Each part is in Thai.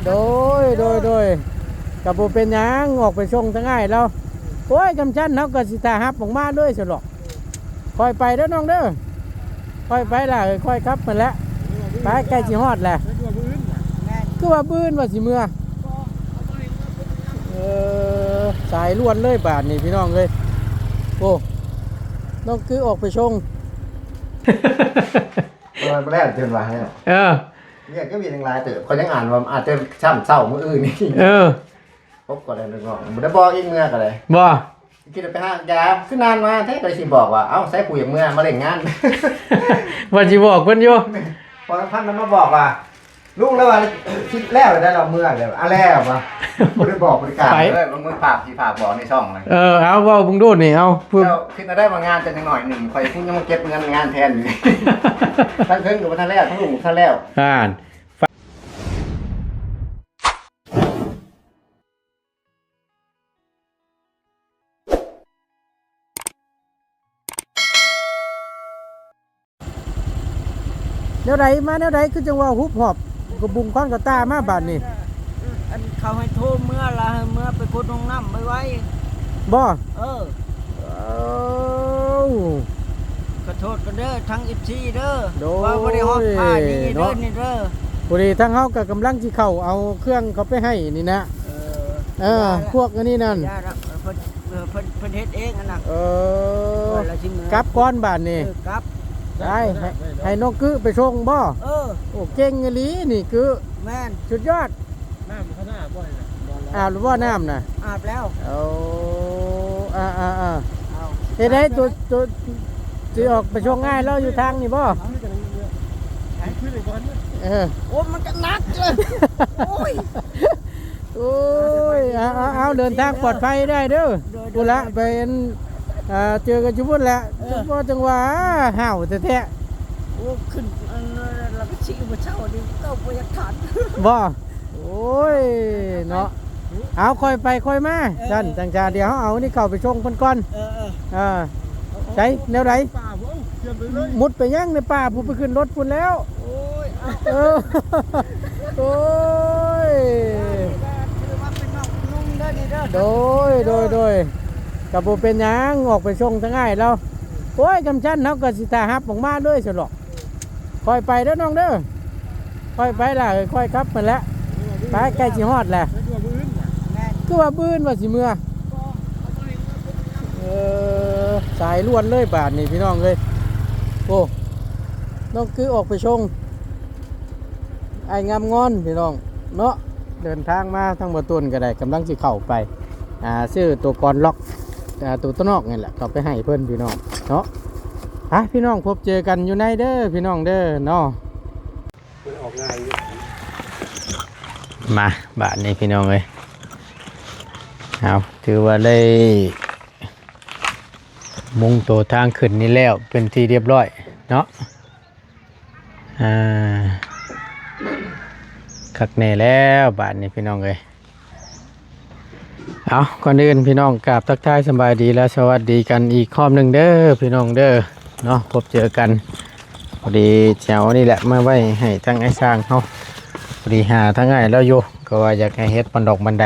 โดยกับโบเป็นยังออกไปชงทั้งง่ายแล้วโอ้ยกำชั้นเขาก็สิตาฮับออกมาด้วยสลอกคอยไปเด้อน้องเด้อคอยไปล่ะคอยครับมันแล้วไปใกล้สิฮอดแหละคือว่าบื้นว่าสิเมื่อสายล้วนเลยบาทนี่พี่น้องเลยโอ้น้องคือออกไปชงมันแรกเตือนว่าให้เนี่ยก็มีทั้งหลายเติบเขายังอ่านว่าอาจจะช้ำเศร้ามื้ออื่นนี่พบก่อนเลยนึกว่าบ่ได้บอกอีกเมื่อก็เลยบ่คิดไปหายาคือนานมาแท้ก็สิบอกว่าเอ้าใส่ปุ๋ยเมื่อมาเล่นงานว่าสิบอกเพิ่นอยู่พอพันมันมาบอกว่าลุงแล้วว่าคิดแล้วได้เราเมื่อแล้วอะแล้วว่ะบ่ได้บอกบริการเลยบางมื้อฝากสิฝากบอกในช่องเลยเอาเว้าเบิ่งดูนี่เอาคิดได้มางานจะจังหน่อยนึงข่อยเพิ่งจะมาเก็บเงินงานแทนอยู่ทั้งเพิ่งกับทันแล้วทั้งลุงทันแล้วแนวใดมาแนวใดคือจังว่าฮุบหอบกระบุงค้อนกระตามาบาดนี้อันเขาให้โทรเมื่อละเมื่อไปขุดห้องน้ำไม่ไว้บ่ขอโทษกันเด้อทั้ง14เด้อว่าบ่ได้ฮอดผ่านี่เด้อนี่เด้อบ่ได้ทั้งเฮาก็กำลังสิเข้าเอาเครื่องเขาไปให้นี่นะพวกอันนี้นั่นเพิ่นเฮ็ดเองอันนั้นกลับก้อนบาดนี้กลับได้ให้น้องกือไปชงบ่โอ้เก่งอีหลีนี่กือแม่นสุดยอดน้ำเขาหน้าบ่อยนะอาบหรือว่าน้ำน่ะอาบแล้วเฮ็ดได้ตัวสิออกไปชงง่ายแล้วอยู่ทางนี่บ่โอ้มันจะนักเลยโอ้ยเอาเดินทางปลอดภัยได้เด้อกูละเป็นเจอกันจุบุ่นแหละก็จังหวะห่าวแท้ๆโอ้ขึ้นแล้วก็ชี้มาเช่าดิเก้าประหยัดขันบ่โอ้ยเนาะเอาค่อยไปค่อยมาจันจังจาเดี๋ยวเอานี่เข้าไปชงเพิ่นก่อนใช้แนวไหนมุดไปยังในป่าผู้ไปขึ้นรถพุ่นแล้วโอ้ยโดยกับโบเป็นยังออกไปชงทั้งง่ายแล้วโอ้ยกำชั้นเขาก็สิตาฮับออกมาด้วยสลอกคอยไปเด้อน้องเด้อคอยไปล่ะคอยครับมันแล้วไปใกล้สิฮอดแหละคือว่าบื้นว่าสิเมื่อสายล้วนเลยบาทนี่พี่น้องเลยโอ้น้องคือออกไปชงไอ้งามงอนพี่น้องเนาะเดินทางมาทั้งบ่ต้นก็ได้กำลังสิเข้าไปซื้อตัวกรล็อกตัวต้นนอกนี่แหละเขาไปให้เพื่อนพี่น้องเนาะพี่น้องพบเจอกันอยู่ในเด้อพี่น้องเด้อเนาะมาบาทนี้พี่น้องเลยเอาถือว่าได้มุ่งตัวทางขึ้นนี่แล้วเป็นที่เรียบร้อยเนาะคักแน่แล้วบาทนี้พี่น้องเลยเอาก่อนอื่นพี่น้องกราบทักทายสบายดีและสวัสดีกันอีกข้อหนึ่งเด้อพี่น้องเด้อเนาะพบเจอกันพอดีแถวนี่แหละมาไว้ให้ทั้งไอ้สร้างเขาพอดีหาทั้งไงแล้วโยก็ว่าอยากให้เฮ็ดบันดอกบันได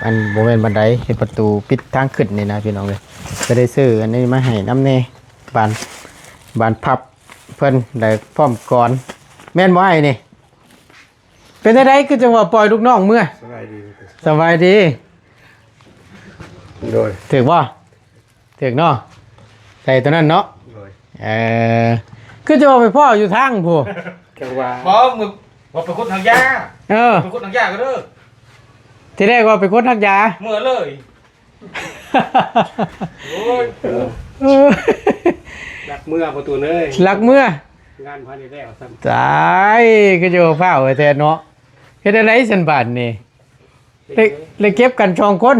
อันโบเวนบันไดเฮ็ดประตูปิดทางขึ้นนี่นะพี่น้องเลยก็ได้ซื้ออันนี้มาให้น้ำเน่บานพับเพิ่นได้พร้อมก่อนแม่นบ่ไอ้นี่เป็นได้คือจังหวะปล่อยลูกน้องเมื่อสบายดีโดยถึงว่าถึงเนาะใส่ตัวนั้นเนาะคือจะเอาไปพ่ออยู่ทางผู้จังหวะพอมึงว่าไปคุดทางยาไปคุดทางยาก็เด้อที่แรกว่าไปคุดทางยาเมื่อเลยโอ้ยหลักเมื่อประตูเลยหลักเมื่องานพันได้แล้วตายก็จะเอาผ้าไว้แทนเนาะเฮ็ดอะไรสันบาทนี่เลยเก็บกัน2 คน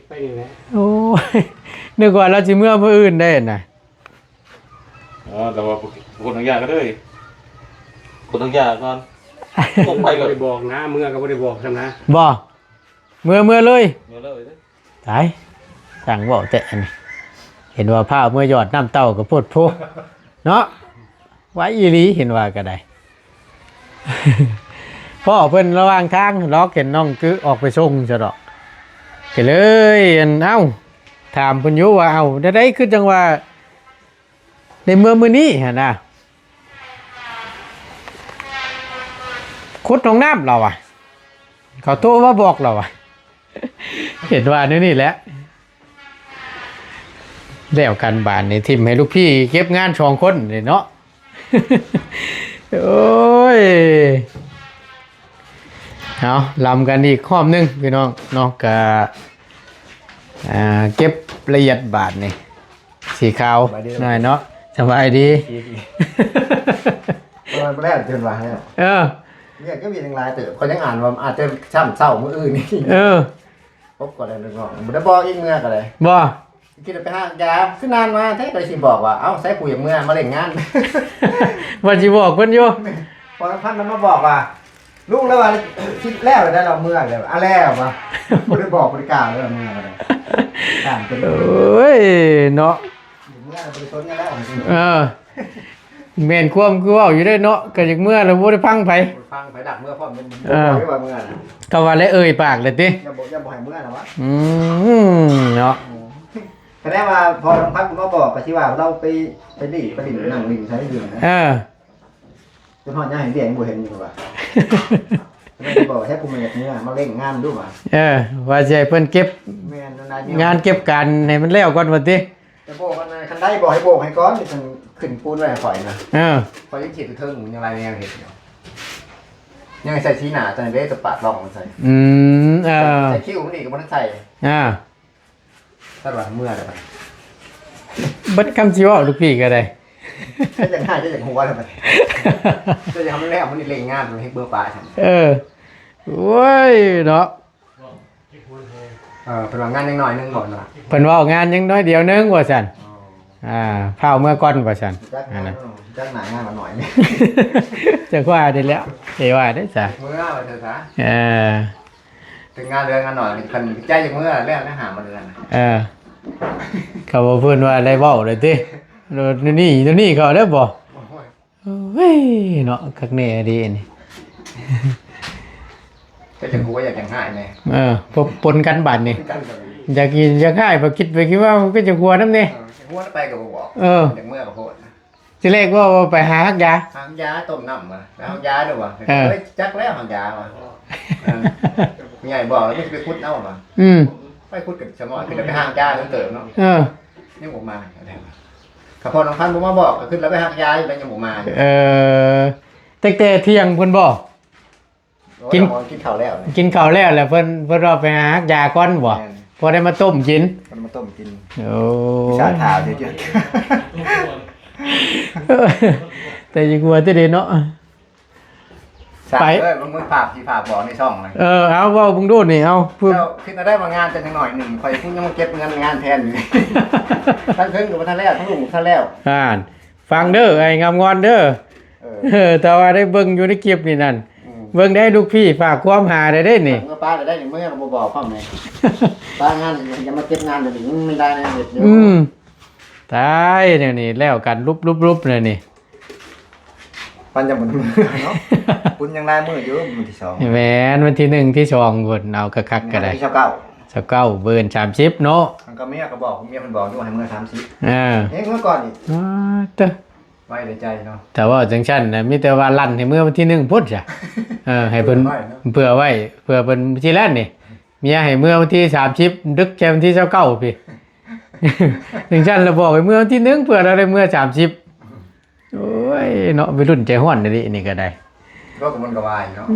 ไปนี่แหละโอ้ยนึกว่าเราจะเมื่อผู้อื่นได้น่ะแต่ว่าคนทางยาก็ได้คนทางยาก่อนต้องไปเลยบอกนะเมื่อก็ไม่ได้บอกกันนะบ่เมื่อเลยเมื่อเลยตายสั่งบอกแต่นี่เห็นว่าผ้าเมื่อหยอดน้ำเต้ากับพดโพเนาะไว้อีหลีเห็นว่าก็ได้ พ่อเพิ่นระหว่างทางล้อเข็นน้องคือออกไปส่งซะดอกก็เลยอันเอ้าถามเพิ่นอยู่ว่าเอ้าได้คือจังว่าในเมื่อมื้อนี้หั่นน่ะขุดหนองน้ำเราอ่ะเขาโทรมาบอกเราอ่ะเห็นว่านี่แหละแล้วกันบานนี่ทิมให้ลูกพี่เก็บงาน2คนนี่เนาะ โอ้ยเอาลำกันอีกข้อมหนึงพี่น้องเนาะกะเก็บละเอียดบาทนี่สีขาวหน่อยเนาะสบายดี ตอนแรกเตือนว่าให้ เออ เนี่ยก็มีหลายเติบคนยังอ่านว่าอาจจะช่ำเศร้ามื้ออื่นนี่ เออ พบก่อนเลยนึกว่าบ่ได้บอกอีกเมื่อก็เลย บ่ คิดไปหายาคือนานมาแท้ก็เลยสิบอกว่าเอ้าใส่ปุ๋ยเมื่อมาเล่นงาน ว่าสิบอกเพิ่นอยู่ พอพันมันมาบอกว่าลุงแล้วว่าคิดแล้วได้เราเมื่อเลยอ่ะแล้วมาบ่ได้บอกบ่ได้กล่าวเลยเมื่อก็เลยต่างเป็น โอ้ยเนาะ เมื่อบ่ได้สนกันแล้ว เออแม่นความคือเว้าอยู่ได้เนาะก็จักเมื่อแล้วบ่ได้ฟังไผ ฟังไปดักเมื่อพร้อมเป็นบอกว่าเมื่อน่ะ ก็ว่าแล้วเอ่ยปากเลยติ อย่าบอกให้เมื่อนะวะ เนาะ แสดงว่าพอน้องพักคุณมาบอกก็ที่ว่าเราไปดิไปดินั่งดิใช้ดื่มนะ เออ จนพอย่าเห็นเดียงบ่เห็นอยู่ว่าไม่ได้บอกให้กูมาจากเมื่อมาเล่นงานดูว่า เออว่าสิให้เพิ่นเก็บ แม่นานๆ งานเก็บการให้มันแล้วก่อนว่าติ จะโบกกันคันได้บอกให้โบกให้ก้อนดิฉันขึ้นปูนไว้ให้ข่อยนะ เออ ข่อยยังขีดเทิงมันยังไรยังเห็นอยู่ยังใส่ชี้หนาตอนนี้จะปาดลองมันใส่ เออ ใส่คิ้วมันอีกก็มันใส่ ถ้าว่าเมื่อไร เบิดคำสิเว้าลูกพี่ก็ได้ ถ้าอย่างง่ายจะอย่างหัวเลยมันจะอย่างทำแรกมันเล่นงานมันให้เบอร์ปลาฉัน เออโว้ยเนาะ เป็นว่างานยังหน่อยนึงก่อนนะ เพิ่นเว้างานยังน้อยเดียวนึงว่าซั่นเผาเมื่อก่อนว่าซั่น จักหนางานมาหน่อยนี่ จะว่าได้แล้วเอว่าได้จ้ะ เมื่อวันเถอะซะ เออ ถึงงานเรืองานหน่อยคันใจอย่างเมื่อแรกนะหามาเดือน เขาบอกเพิ่นว่าอะไรเว้าเลยตินี่เขาได้บ่เฮ้ยเนาะคักแน่ดีนี่ ก็จะกูว่าอยากอย่างง่ายไหม พบปนกันบัดนี่ กันกับ อยากกินอยากให้บ่คิดไปคิดว่ามันก็จะกลัวนํนี่ หัวไปกับบอกอย่างเมื่อกับโคตร สิเลขว่าไปหาฮักยา หางยาต้มน้ำมาแล้วหางยาด้วยวะจักแล้วหางยาว่ะใหญ่บอกแล้วไม่ไปคุดเอามาไปคุดกับสมองขึ้นไปหางยาจนเติมเนาะยังออกมาข้าพอน้องพันผมมาบอกขึ้นแล้วไปหางยาอยู่แล้วยังออกมา แต่เที่ยงเพิ่นบ่ กินข้าวแล้ว กินข้าวแล้วแหละเพิ่นรอไปหาฮักยาก่อนบ่พอได้มาต้มกิน มันมาต้มกิน โอ้ ชาถาวเยอะ แต่ยังกลัวที่เดเนาะ ๆไปมึงผ่าที่ผ่าบอกในช่องเลย เอาเว้าเบิ่งดูนี่เอาพูด แล้วขึ้นมาได้มางานจะยังหน่อยหนึ่งคอยพุ่งยังมาเก็บงานแทนอยู่ทั้งขึ้นกับท่านแล้วทั้งลุงท่านแล้ว ฟังเด้อไอ้งามงอนเด้อแต่ว่าได้เบิ่งอยู่ในคลิปนี่นั่นเบิ่งได้ลูกพี่ฝากความหาได้เด้นี่ เมื่อป้าได้เมื่อเราบอกพ่อแม่ป้างานยังมาเก็บงานเดี๋ยวนี้ไม่ได้นะเดี๋ยวตายเนี่ยนี่แล้วกันรุบเลยนี่ ปันจะเหมือนเนาะคุณยังได้มือเยอะมือที่สอง แหวนวันที่1ที่2คนเอาคักๆก็ได้ ที่เก้า 29เบิ่น30เนาะ มันก็เมียก็บอกเมียมันบอกด้วยให้มือ30เมื่อก่อนอีก เด้อ ไว้ในใจเนาะ แต่ว่าจังซั่นน่ะมีแต่ว่าลั่นให้เมื่อวันที่1พุ่นจ้ะให้เพิ่นเผื่อไว้เผื่อเพิ่นสิแล่นนี่เมียให้เมื่อวันที่30ดึกแค่วันที่29พี่ จังซั่นแล้วบอกให้เมื่อวันที่1เผื่อเราได้เมื่อ30โอ้ยเนาะวัยรุ่นใจฮ้อนนี่ก็ได้ ก็กับมันก็วายเนาะ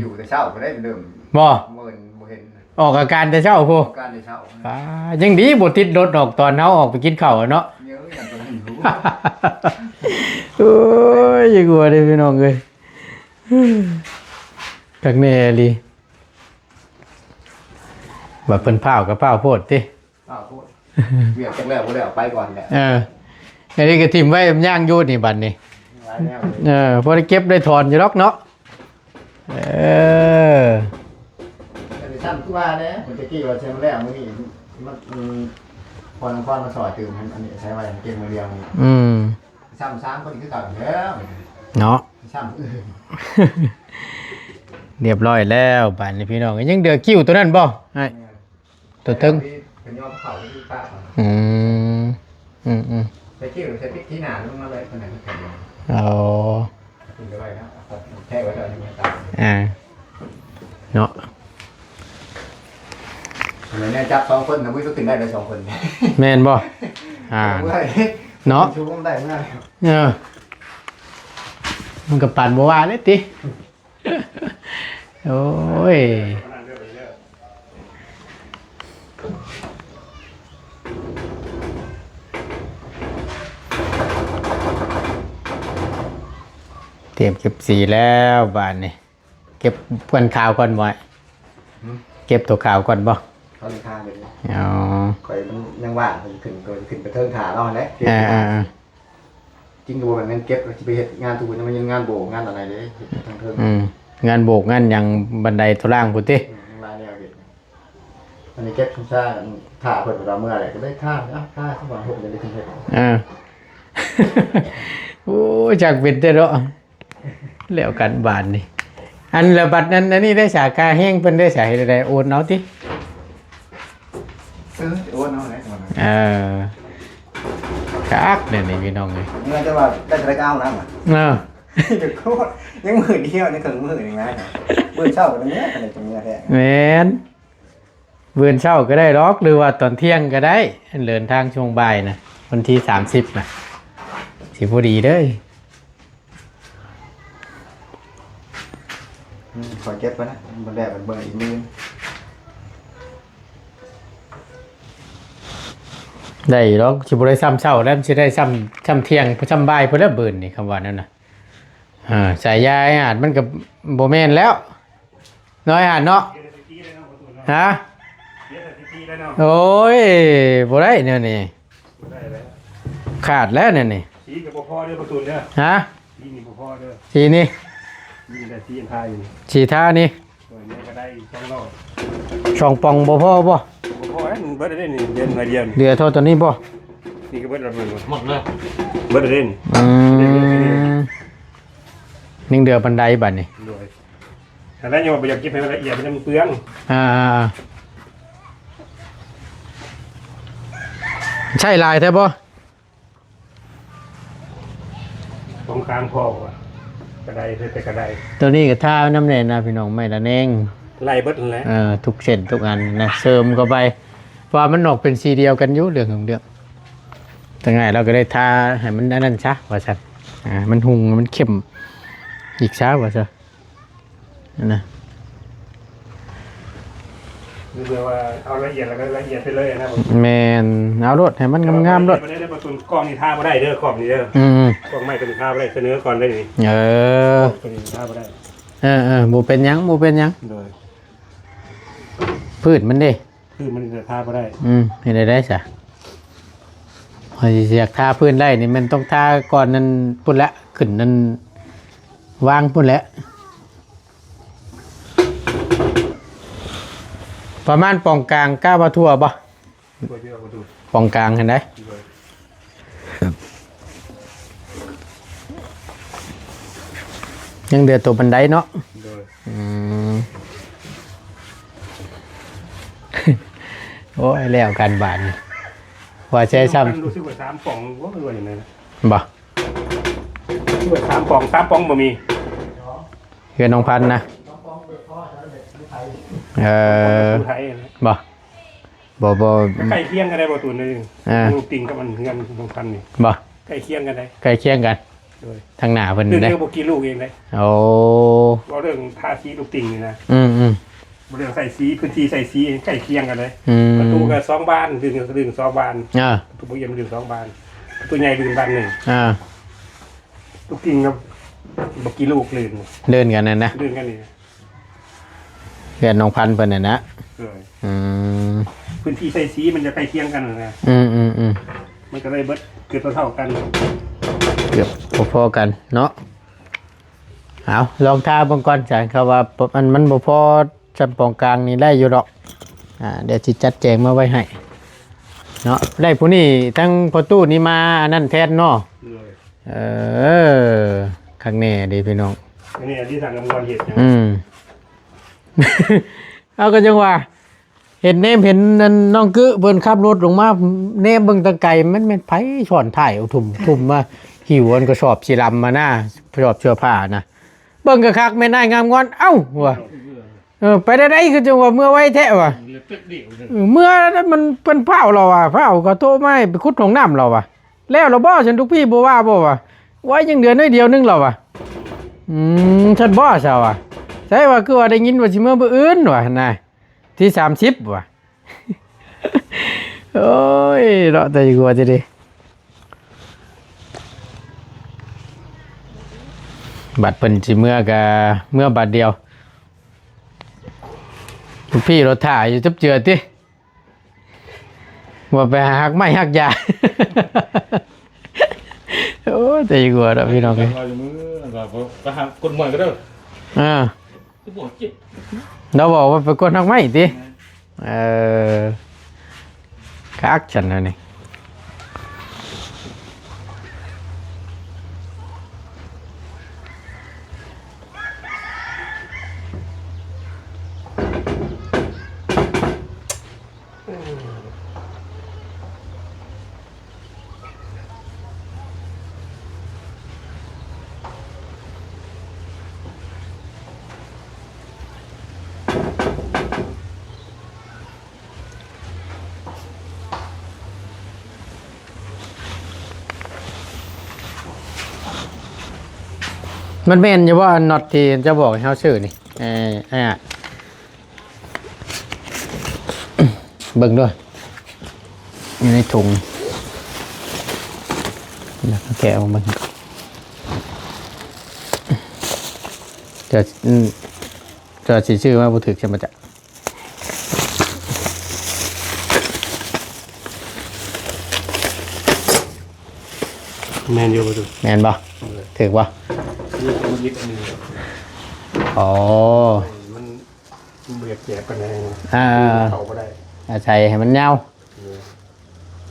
อยู่แต่เช้าก็ได้เดิม บ่ เมื่อเห็น ออกอาการแต่เช้าพู การแต่เช้า ยังดีบ่ติดรถออกตอนเฮาออกไปกินข้าวเนาะ เยอะอย่างตัวนี้รู้ โอ้ยอย่ากลัวเด้พี่น้องเอ้ยกักแน่ลีว่าเพิ่นพาวกับพาวโพดติ พูดเวียดจังแล้วบ่ได้ไปก่อนแหละ อันนี้ก็ทิ่มไว้มันย่างอยู่นี่บัดนี้พอได้เก็บได้ถอนอยู่หรอกเนาะแต่ซ้ำคือว่าเด้ผมจะกี้ว่าใช้มาแล้วมื้อนี้มันพอน้ำมาสอยตื่นอันนี้ใช้ไว้เก็บมือเดียวนี่ซ้ำ3คนคือเก่าแล้ว เนาะ ซ้ำ เรียบร้อยแล้วบ้านนี้พี่น้องยังเดือคิ้วตัวนั้นบ่ไอ้ตัวตึง เป็นยอดเขาที่ป้า อืม ไปคิ้วใช้พริกที่หนาลงมาเลยคนไหนไม่แข็ง เอา กินไปนะแค่ไว้เลยไม่ตาย เนาะ เหมือนเนี่ยจับ2 คนนะวิ่งก็ขึ้นได้เลย2 คน แม่นบ่เนาะ ชูก็ได้เมื่อ มันก็ปั่นบ่ว่าเลยติ โอ้ยเตรียมเก็บสีแล้วบ้านนี่เก็บเพื่อนข่าวก่อนบ่เก็บตัวข่าวก่อนบ่ เขาเลยฆ่าเลย อ๋อ คอยมันยังว่างขึ้นไปเทิงขาเราแหละ จริงดูมันเก็บจะไปเห็นงานทุกคนมันยังงานโบกงานอะไรเลยทางเทิง งานโบกงานอย่างบันไดทุล่างพุทธิ ลายแนวเด็ดอันนี้เก็บทุ่งซ่าถ่าเปิดเราเมื่อไหร่ก็ได้ท่าท่าสักวันหกจะได้ถึงเห็ด โอ้จากเป็นเด้อเนาะแล้วกันบานนี่อันละบัดนั้นอันนี้ได้สาขาแห้งเพิ่นได้สาเหตุใดโอนเอาติ โอ้น้องไหนสมัย คักเนี่ยนี่พี่น้องเลย เมื่อจะว่าได้จะได้ก้าวนะมั้งเดี๋ยวโคตรยังมือเดียวนี่ถึงมือยังไงมือเช่ากันเนี้ยอะไรตรงนี้แท้ แม่นเบือนเช้าก็ได้หรอกหรือว่าตอนเที่ยงก็ได้เดินทางช่วงบ่ายนะวันที่30นะสิพอดีเด้อ ขอเก็บไว้นะมันแดดมันเบิ่งอีกมือ ได้หรอกสิบ่ได้ซ้ำเช้าแล้วสิได้ซ้ำเที่ยงซ้ำบ่ายเพิ่นแล้วเบิ่นนี่คำว่านั้นน่ะสายยาอาจมันก็บ่แม่นแล้วน้อยอาจเนาะฮะโอ้ยบ่ได้เนี่ยนี่ขาดแล้วเนี่ยนี่ สีกับพ่อเด้อประตูเด้อ ฮะ สีนี่พ่อเด้อ สีนี่ นี่ได้สีอันทายอยู่ สีท่านี่ ตัวนี้ก็ได้2รอบ ช่องปองบ่พอบ่ พ่อนั่นเบิดได้นี่เดือนมาเดียว เหลือเท่าตัวนี้บ่ นี่ก็เบิดละหมดเลยเบิดได้นี่ นิ่งเดือบันไดบัดนี่ ด้วยแต่แล้วยังบ่อยากเก็บให้ละเอียดมันเปลือง ใช่ลายแท้บ่ ตรงกลางพ่อว่ะกระไดแต่กระได ตัวนี้ก็ท่าน้ำแน่นะพี่น้องไม่ละแนง ไล่เบิดนั่นแหละ ทุกเส้นทุกอันนะเสริมเข้าไปเพราะว่ามันออกเป็นสีเดียวกันอยู่เรื่องของเรื่องแต่ไงเราก็ได้ทาให้มันนั่นซะว่าซั่นมันหุงมันเข้มอีกช้าว่าซะนะ คือว่าเอาละเอียดแล้วก็ละเอียดไปเลยนะ แม่นเอารถให้มันงามๆรถ บ่ได้ประตูกล้องนี่ท่าบ่ได้เด้อกล้องนี่เด้อกล้องไม้ตัวนี้ท่าบ่ได้เสนอก่อนได้นี่ตัวนี้ท่าบ่ได้บ่เป็นหยังบ่เป็นหยัง โดย พืชมันเด้ คือมันจะท่าบ่ได้ เฮ็ดได้ซะพอสิอยากทาพื้นได้นี่มันต้องทาก่อนนั้นพุ่นละขึ้นนั้นวางพุ่นละประมาณปองกลางก้าวทั่วบ่ ตัวที่เราประตู ปองกลางเห็นได้ยังเดือดตัวบันไดเนาะ โดย โอ้ยแล้วกันบานว่าใช้ซ้ รู้สึกว่า3ป่องว่ามันรวยอย่างไรนะ ำบ่ รู้สึกว่า3ป่องบ่มี เฮือนน้องพันธุ์นะผู้ไทย บ่บ่ ใกล้เคียงกันได้ประตูนึงลูกติ่งกับมันเฮือนสำคัญนี่ บ่ ใกล้เคียงกันได้ ใกล้เคียงกัน โดย ทางหน้าเพิ่น เรื่อง ได้ เดียวบ่กี่ลูกเองได้ โอ้ ว่าเรื่องทาสีลูกติ่งนี่นะ อืม เรื่องใส่สีพื้นที่ใส่สีใกล้เคียงกันเลย ๆ ประตูก็2บานดึง2บาน อ่า ประตูบ่เยี่ยมดึง2บานประตูใหญ่ดึงบานหนึ่ง ลูกติ่งกับบ่กี่ลูกลื่น เดินกันนั่นนะ ลื่นกันนี่ เฮือนน้องพันธุ์เพิ่นน่ะนะ โดย อืม พื้นที่ใส่สีมันจะใกล้เคียงกันนะ อืม มันก็เลยเบิดเกิดเท่ากัน เกือบพอๆกันเนาะเอาลองทาเบิ่งก่อนจ้ะเขาว่ามันบ่พอจำปองกลางนี่ได้อยู่ดอกเดี๋ยวสิจัดแจงมาไว้ให้เนาะได้ผู้นี้ทั้งประตูนี่มาอันนั้นแทนเนาะ เลย ข้างแน่ดีพี่น้อง อันนี้ที่สั่งกำลังเห็ดนะ เอาก็จังว่าเห็นเนมเห็นนั่นน้องกึเพิ่นขับรถลงมาเนมเบิ่งตะไกมันแม่นไผสอนถ่ายเอาทุ่มมาหิวอันก็สอบสิลำมาหน้าสอบเสื้อผ้านะเบิ่งก็คักแม่นายงามงอนเอ้าว่ะไปได้คือจังว่าเมื่อไว้แท้ว่ะเมื่อนั้นมันเป็นเผาเราอ่ะเผาก็โทรมาไปขุดของน้ำเราอ่ะแล้วเราบ่ฉันทุกพี่บ่ว่าบ่ว่ะไว้ยังเดือนน้อยเดียวนึงเราอ่ะฉันบ่ซะว่ะใช่ว่าคือว่าได้ยินว่าสิเมื่อมื้ออื่นว่ะนายที่30ว่ะ โอ้ยเราะแต่กลัวจะดิบัตรเพิ่นสิเมื่อก็เมื่อบัตรเดียวพี่รถถ่ายอยู่จับเจือติว่าไปหักไม้หักยา โอ้แต่กลัวแล้วพี่น้องเอ้ยไปหากดหมวยก็ได้เราบอกว่าไปกดหักไม้ติคักฉันนะนี่มันเป็นอยู่ว่าน็อตที่จะบอกให้เขาชื่อนี่เบิ่งด้วยอยู่ในถุงแล้วก็แกะออกมาจะชื่อว่าบุตรใช่ไหมจ๊ะแมนอยู่บ่ดูแมนบ่ถือบ่มันยึดอันนี้อ๋อมันเบียดแยบกันได้เขาก็ได้ใส่ให้มันเงา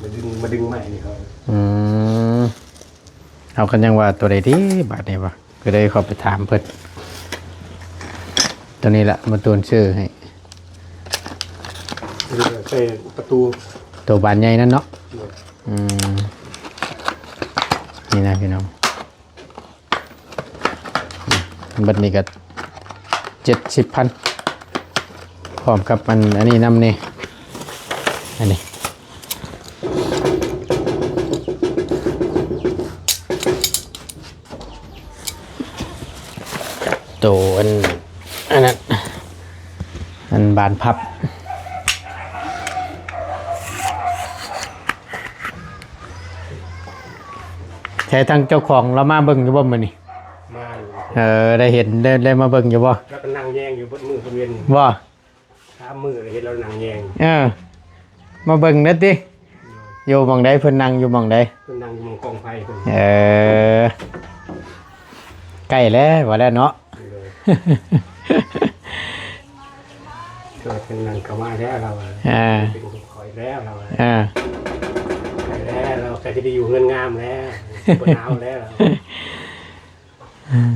มาดึงใหม่นี่ครับเอากันยังว่าตัวใดที่บาทนี่วะก็ได้เขาไปถามเพิ่นตัวนี้แหละมาตัวชื่อให้ใส่ประตูตัวบานใหญ่นั่นเนาะนี่นะพี่น้องบัดนี้ก็70,000พร้อมกับอันนี้นำนี่อันนี้ตัวอันนั้นอันบานพับใช้ทั้งเจ้าของเรามาเบิ่งอยู่บ่มื้อนี้ได้เห็นได้มาเบิ่งอยู่บ่แล้วก็นั่งแยงอยู่บนมือบนเวียนบ่3มือเห็นเรานั่งแยงมาเบิ่งเด้อติอยู่หม่องใดเพิ่นนั่งอยู่หม่องใดเพิ่นนั่งอยู่หม่องกองไฟเพิ่นใกล้แล้วว่าแล้วเนาะเกิดเป็นนั่งเข้ามาแล้วเราเป็นคอยแล้วเราไปแล้วเราใครจะได้อยู่เงินงามแล้วบ่หนาวแล้ว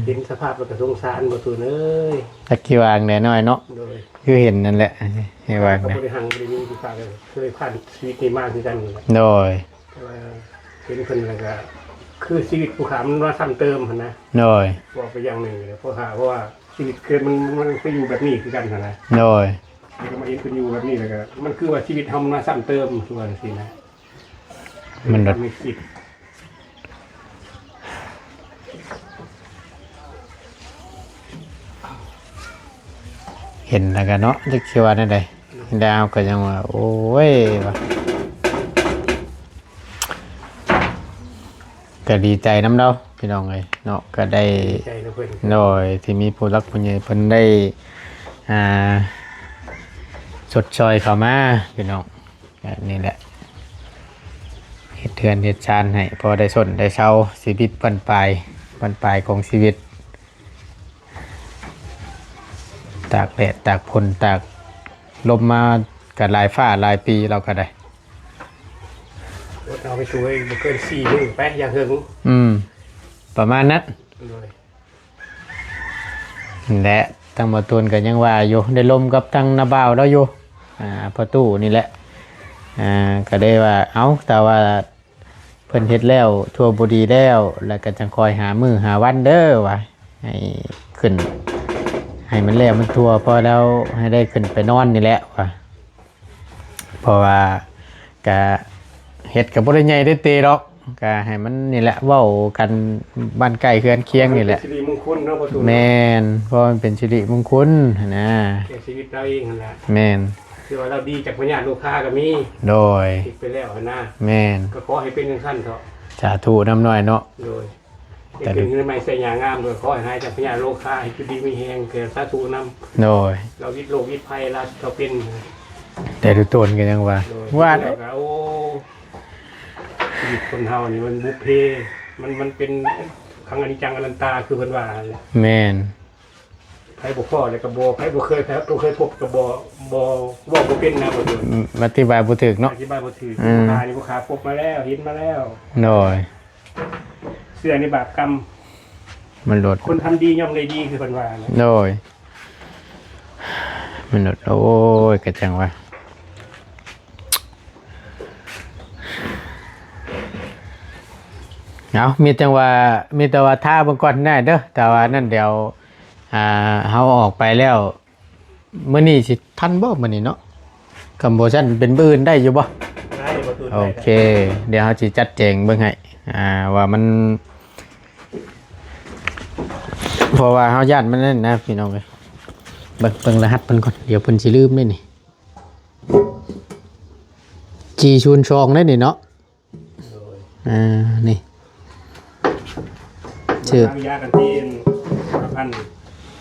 เห็นสภาพเราก็สงสารบ่ตูนเอ้ยตะกี้วางแน่น้อยเนาะคือเห็นนั่นแหละให้วางนะบ่ได้หังบ่ได้มีที่ฝากเคยผ่านชีวิตนี้มาคือกันโดยเห็นเพิ่นแล้วก็คือชีวิตผู้ขามันว่าซ้ำเติมหั่นนะโดยบอกไปอย่างนึงเพราะว่าชีวิตเกิดมันไปอยู่แบบนี้คือกันหั่นนะโดยแล้วก็มาเห็นเพิ่นอยู่แบบนี้แล้วก็มันคือว่าชีวิตเฮามันมาซ้ำเติมคือว่าจังซี่นะมันมีคิดเห็นแล้วกันเนาะจักสิว่านั่นใดดาวก็ยังว่าโอ้ยว่ะก็ดีใจน้ำเนาพี่น้องเอ้ยเนาะก็ได้โดยที่มีผู้รักผู้ใหญ่เพิ่นได้ชดชอยเข้ามาพี่น้องนี่แหละเฮ็ดเทือนเฮ็ดชานให้พอได้สนได้เช้าชีวิตบรรปลายของชีวิตตากแดดตากฝนตากลมมากับหลายฟ้าหลายปีเราก็ได้เอาไปช่วยบ่เกิน4 มื้อไปอย่างเฮิงประมาณนั้นและต ทางบ่ตูนก็ยังว่าอยู่ได้ลมกับทางนาบ่าวแล้วอยู่พอตู้นี่แหละก็ได้ว่าแต่ว่าเพิ่นเฮ็ดแล้วทั่วบ่ดีแล้วก็จังคอยหามื้อหาวันเด้อว่าให้ขึ้นให้มันแล้วมันทั่วพอแล้วให้ได้ขึ้นไปนอนนี่แหละว่าเพราะว่าก็เฮ็ดก็บ่ได้ใหญ่ได้เตดอกก็ให้มันนี่แหละเว้ากันบ้านใกล้เฮือนเคียงนี่แหละ สิริมงคลเนาะประตู แม่นเพราะมันเป็นสิริมงคลนะ แก่ชีวิตเราเองนั่นแหละ แม่น คือว่าเราดีจากพญาติลูกค้าก็มี โดย คิดไปแล้วนะ แม่น ก็ขอให้เป็นจังซั่นเถอะ สาธุนำหน่อยเนาะ โดยให้เป็นเงินใหม่ใส่ยางามโดยขอให้หายจากพญาติลูกค้าให้อยู่ดีมีแฮงเกิดสาธุนำ โดย เราวิทย์โลกวิทย์ภัยเราเป็น แต่ดูตนกันยังว่า โดย ว่า แล้วก็โอ้ชีวิตคนเฮานี่มันบุพเพมันเป็นครั้งอนิจจังอนันตาคือเพิ่นว่า แม่น ไผบ่พอแล้วก็บ่ไผบ่เคยพบก็บ่บ่เป็นนะบ่ถูก อธิบายบ่ถูกเนาะ อธิบายบ่ถูกลูกค้านี่ลูกค้าพบมาแล้วเห็นมาแล้ว โดย เสื้อนี่บาปกรรม มันลด คนทำดีย่อมได้ดีคือเพิ่นว่านะ โดยมันลดโอ้ยกระจังว่ามีแต่ว่าท่าเบิ่งก่อนได้เด้อแต่ว่านั่นเดี๋ยวเฮาออกไปแล้วมื้อนี้สิทันบ่มื้อนี้เนาะคำโบชั่นเป็นมื้ออื่นได้อยู่บ่ ได้บ่ถูก โอเคเดี๋ยวเฮาสิจัดแจงเบิ่งให้ว่ามันเพราะว่าเฮาญาติมันนั่นนะพี่น้องเอ้ยเบิ่งรหัสเพิ่นก่อนเดี๋ยวเพิ่นสิลืมได้นี่G02ได้นี่เนาะนี่ชื่อ วางยากันตีนพัน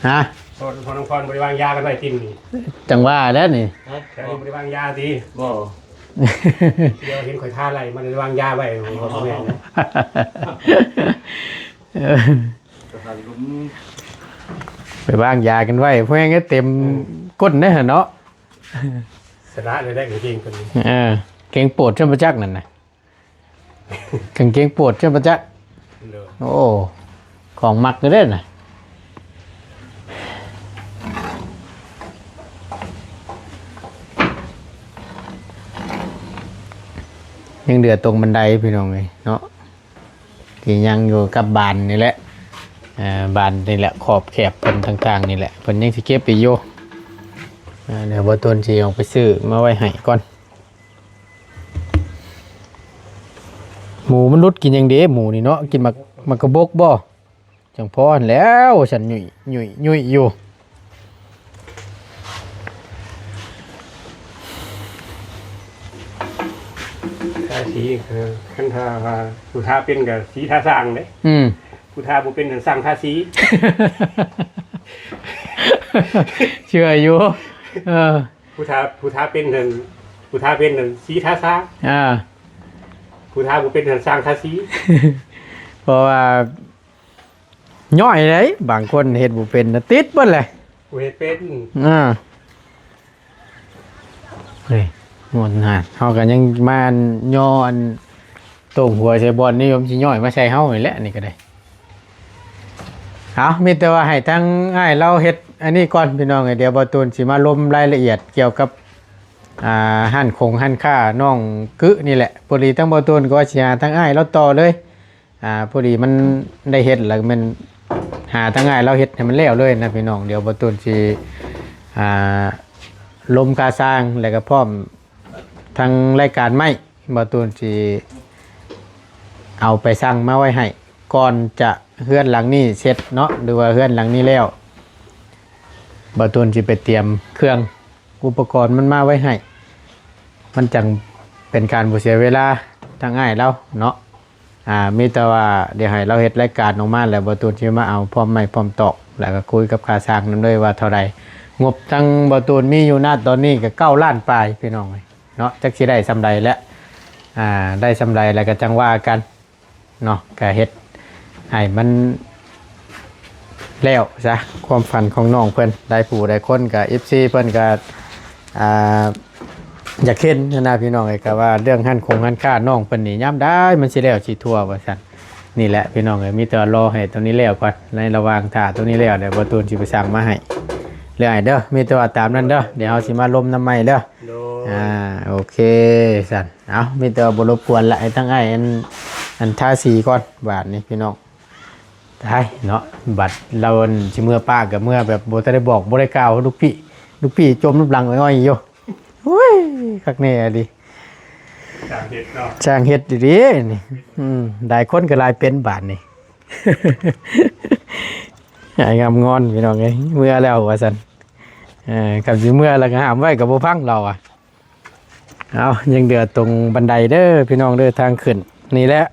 ฮะ พอน้องพรบริวางยากันไว้ติ่มนี่ จังว่าแล้วนี่ แค่นี้บริวางยาสิบ่เดี๋ยวเห็นข่อยท่าอะไรมันวางยาไว้ของพ่อแม่นะ ไปบ้างยากันไว้เพราะงั้นเต็มก้นได้เหรอเนาะ สระเลยได้จริงๆคนนี้ เก่งปวดเชื่อมประจักษ์นั่นนะกางเกงปวดเชื่อมประจักษ์ เลย โอ้ของมักเลยเด้อน่ะยังเดือดตรงบันไดพี่น้องเลยเนาะที่ยังอยู่กับบานนี่แหละบานนี่แหละขอบแคบเพิ่นต่างๆนี่แหละเพิ่นยังสิเก็บไปอยู่เดี๋ยวบ่ต้นสิออกไปซื้อมาไว้ให้ก่อนหมูมันรุดกินอย่างเด้หมูนี่เนาะกินมันกระบกบ่จังพอนแล้วฉันยุ่ยอยู่ ทาสีคือขั้นทาว่าผู้ทาเป็นกับสีทาสร้างเลยผู้ทาบุเป็นกับสร้างทาสี เชื่ออยู่ผู้ทาเป็นกับสีทาสร้างผู้ทาบุเป็นกับสร้างทาสี เพราะว่าย่อยเลยบางคนเฮ็ดบ่เป็นน่ะติดเบิดเลย ผู้เฮ็ดเป็น เฮ้ยหมดหาดเฮาก็ยังมาย่ออันโต่งหัวใส่บอลนิยมสิย่อยมาใส่เฮานี่แหละนี่ก็ได้เอามีแต่ว่าให้ทั้งอ้ายเราเฮ็ดอันนี้ก่อนพี่น้องเดี๋ยวบ่ตูนสิมาลมรายละเอียดเกี่ยวกับหั่นค่าน้องกึนี่แหละพอดีทั้งบ่ตูนก็สิหาทั้งอ้ายเราต่อเลยพอดีมันได้เฮ็ดแล้วมันหาทั้งอ้ายเราเฮ็ดให้มันแล้วเลยนะพี่น้องเดี๋ยวบ่ตูนสิลมกาสร้างแล้วก็พร้อมทางรายการไม้บ่ตูนสิเอาไปสั่งมาไว้ให้ก่อนจะเฮือนหลังนี้เสร็จเนาะหรือว่าเฮือนหลังนี้แล้วบ่ตูนสิไปเตรียมเครื่องอุปกรณ์มันมาไว้ให้มันจังเป็นการบ่เสียเวลาทางง่ายแล้วเนาะมีแต่ว่าเดี๋ยวให้เราเฮ็ดรายการออกมาแล้วบ่ตูนสิมาเอาพร้อมไม้พร้อมตอกแล้วก็คุยกับค่าสร้างนั้นเลยว่าเท่าใดงบทั้งบ่ตูนมีอยู่ณตอนนี้ก็9ล้านปลายพี่น้องเนาะจักสิได้ซำใดแล้วได้ซำใดแล้วก็จังว่ากันเนาะก็เฮ็ดให้มันแล้วซะความฝันของน้องเพิ่นได้ผู้ได้คนกับ FC เพิ่นก็อยากเห็นนะพี่น้องก็ว่าเรื่องหั่นค่าน้องเพิ่นนี่ยามได้มันสิแล้วสิทั่วว่าซั่นนี่แหละพี่น้องมีแต่รอให้ตัวนี้แล้วก่อนในระหว่างท่าตัวนี้แล้วเดี๋ยวบ่ตูนสิไปสั่งมาให้ เรื่อยเด้อมีแต่ว่าตามนั้นเด้อเดี๋ยวเฮาสิมาลมน้ำใหม่เด้อ โด โอเคสั่นเอามีแต่ว่าบ่รบกวนละไอ้ทั้งไอ้อันทาสีก่อนบาทนี่พี่น้องได้เนาะบัดเราสิเมื่อป้ากับเมื่อแบบบ่ทันได้บอกบ่ได้กล่าวลูกพี่จมน้ำหลังอ้อยๆอยู่โอ้ยคักแน่ดิ จากเห็ดเนาะ ช่างเฮ็ดดีๆนี่ได้คนก็หลายเป็นบาทนี่ ไอ้งามงอนพี่น้องเอ้ยเมื่อแล้วว่าซั่นกับสิเมื่อแล้วก็หามไว้ก็บ่ฟังเราอ่ะเอายังเดือตรงบันไดเด้อพี่น้องเด้อทางขึ้นนี่แหละ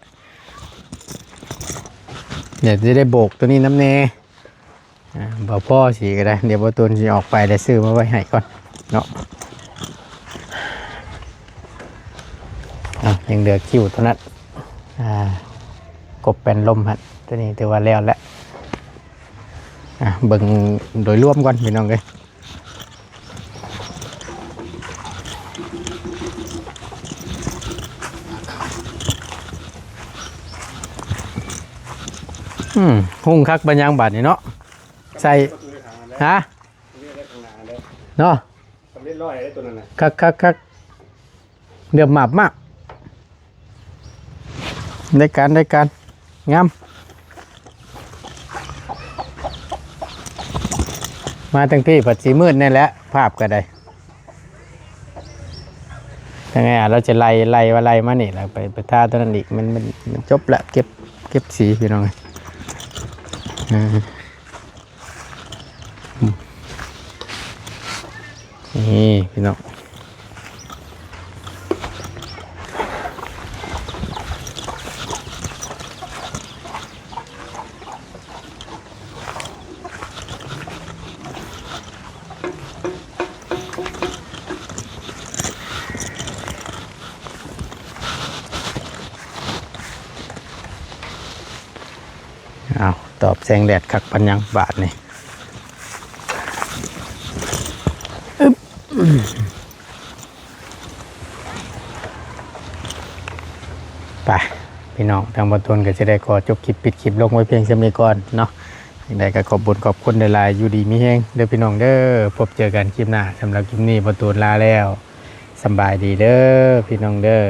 เดี๋ยวจะได้โบกตัวนี้น้ำเนบ่พ่อสิก็ได้เดี๋ยวบ่ตูนสิออกไปได้ซื้อมาไว้ให้ก่อนเนาะยังเดือคิวเท่านั้นกบเป็นลมฮะตัวนี้ถือว่าแล้วแหละเบิ่งโดยรวมก่อนพี่น้องเอ้ยหุ่งคักบัญญังบาทนี่เนาะใส่ฮะเนาะ สำเร็จร้อยได้ตัวนั้นน่ะ คักเดือบหมับมากได้การงามมาตั้งพี่ผัดสีมืดนี่แหละภาพก็ได้ยังไงเราจะไล่มานี่แล้วไปท่าตัวนั้นอีกมันจบละเก็บสีพี่น้องนี่พี่น้องเอาตอบแสงแดดคักปัญญังบาทนี่ไปพี่น้องทางบนทนก็จะได้ขอจบคลิปปิดคลิปลงไว้เพียงเท่านี้ก่อนเนาะยังไงก็ขอบคุณในไลน์อยู่ดีมีแห้งเด้อพี่น้องเด้อพบเจอกันคลิปหน้าสำหรับคลิปนี้บนทนลาแล้วสบายดีเด้อพี่น้องเด้อ